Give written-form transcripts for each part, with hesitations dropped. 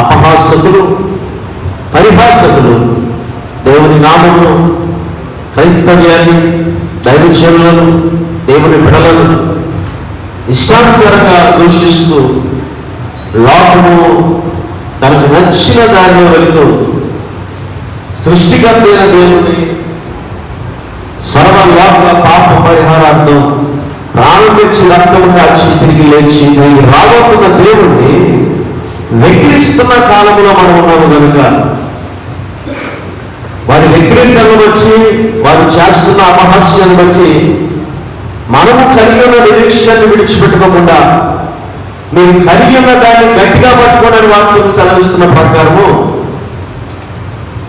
అపహాసకులు, పరిహాసకులు దేవుని నామమును, క్రైస్తవ్యాన్ని, దైవజనులను, దేవుని బిడ్డలను ఇష్టానుసారంగా దూషిస్తూ లోకము తనకు నచ్చిన దారిలో వెళుతూ సృష్టికర్త అయిన దేవుని సర్వలోక పాప పరిహారార్థం ప్రాణం తెచ్చి రక్తం కాచి తిరిగి లేచి రాబోతున్న దేవుణ్ణి వెక్కిరిస్తున్న కాలంలో మనం ఉన్నాము కనుక వారి వ్యతిరేకతను బట్టి, వారు చేస్తున్న అపహాస్యాన్ని బట్టి మనము కలిగి ఉన్న నిరీక్షణను విడిచిపెట్టుకోకుండా మీరు కలిగి ఉన్న దాన్ని గట్టిగా పట్టుకోవడానికి వాక్యం చదివిస్తున్న ప్రకారము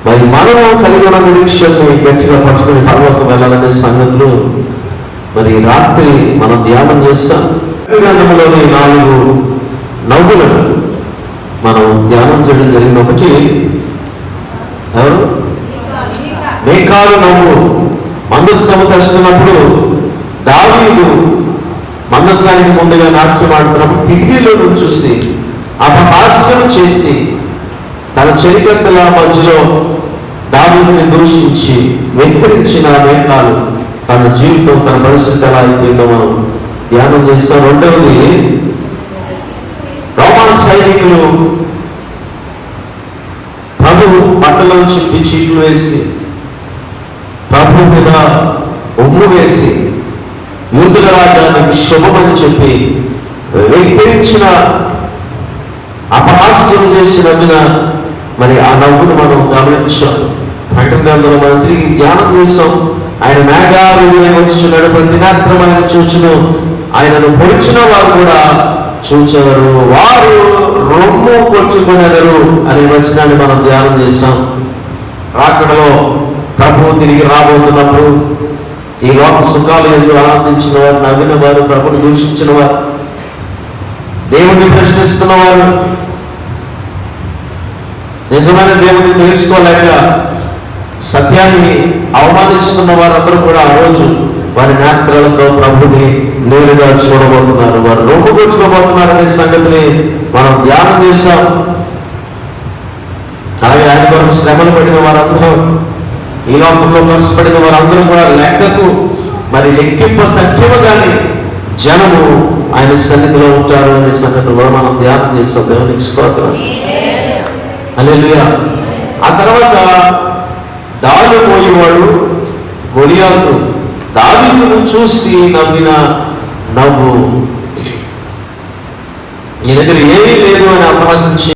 మరి మనము కలిగి ఉన్న నిరీక్షణని గట్టిగా పట్టుకుని పర్వకు వెళ్ళాలనే సంగతులు మరి రాత్రి మనం ధ్యానం చేస్తాం. గ్రంథంలోని 4 నవ్వులను మనం ధ్యానం చేయడం జరిగింది. ఒకటి ఎవరు? మేకాలు నవ్వు. మందస్సము తెస్తున్నప్పుడు దావీదు మందస్సానికి ముందుగా నాట్యం ఆడుతున్నప్పుడు కిటికీలో నుంచి చూసి అపహాస్యం చేసి తన చెలికత్తెల మధ్యలో దావీదుని దూషించి వెక్కిరించిన మేకాలు తన జీవితం, తన పరిస్థితి ఎలా అయిపోయిందో మనం ధ్యానం చేస్తాం. రెండవది, రోమా సైనికులు ప్రభు బట్టలో చింపి చీట్లు వేసి ప్రభు మీద ఉమ్ము వేసి యూదుల రాజ్యానికి శుభమని చెప్పి వెక్కిరించిన, అపహాస్యం చేసినందున మరి ఆ నవ్వును మనం గమనించాం. ప్రకటన గ్రంథంలో మనం తిరిగి ధ్యానం చేస్తాం. ఆయన మేఘాలు వచ్చుచున్నాడు, ప్రతి నేత్రం ఆయన చూచును, ఆయనను పొడిచిన వారు కూడా చూచెదరు, వారు రొమ్ము కొట్టుకునేదరు అనే వచనాన్ని మనం ధ్యానం చేస్తాం. రాకడలో ప్రభు తిరిగి రాబోతున్నప్పుడు ఈ లోక సుఖాలు ఎందుకు ఆనందించిన వారు, నవ్విన వారు, ప్రభుని దూషించిన వారు, దేవుణ్ణి ప్రశ్నిస్తున్న వారు, నిజమైన దేవుణ్ణి తెలుసుకోలేక సత్యాన్ని అవమానిస్తున్న వారందరూ కూడా ఆ రోజు వారి నేత్రాలతో ప్రభుని నేరుగా చూడబోతున్నారు, వారు రొమ్ము కొట్టుకోబోతున్నారు అనే సంగతిని మనం ధ్యానం చేశాం. అలాగే ఆయన కొరకు శ్రమలు పడిన వారందరూ, ఈ లోకంలో కష్టపడిన వారందరూ కూడా లెక్కకు మరి లెక్కింప సఖ్యముగాని జనము ఆయన సన్నిధిలో ఉంటారు అనే సంగతులు కూడా మనం ధ్యానం చేస్తాం. దేవునికి స్తోత్రం. హల్లెలూయా. ఆ తర్వాత దాలు మోయేవాడు గొలియాతు దావీదును చూసి నవ్విన నవ్వు, నీ దగ్గర ఏమీ లేదు అని అపహాసించి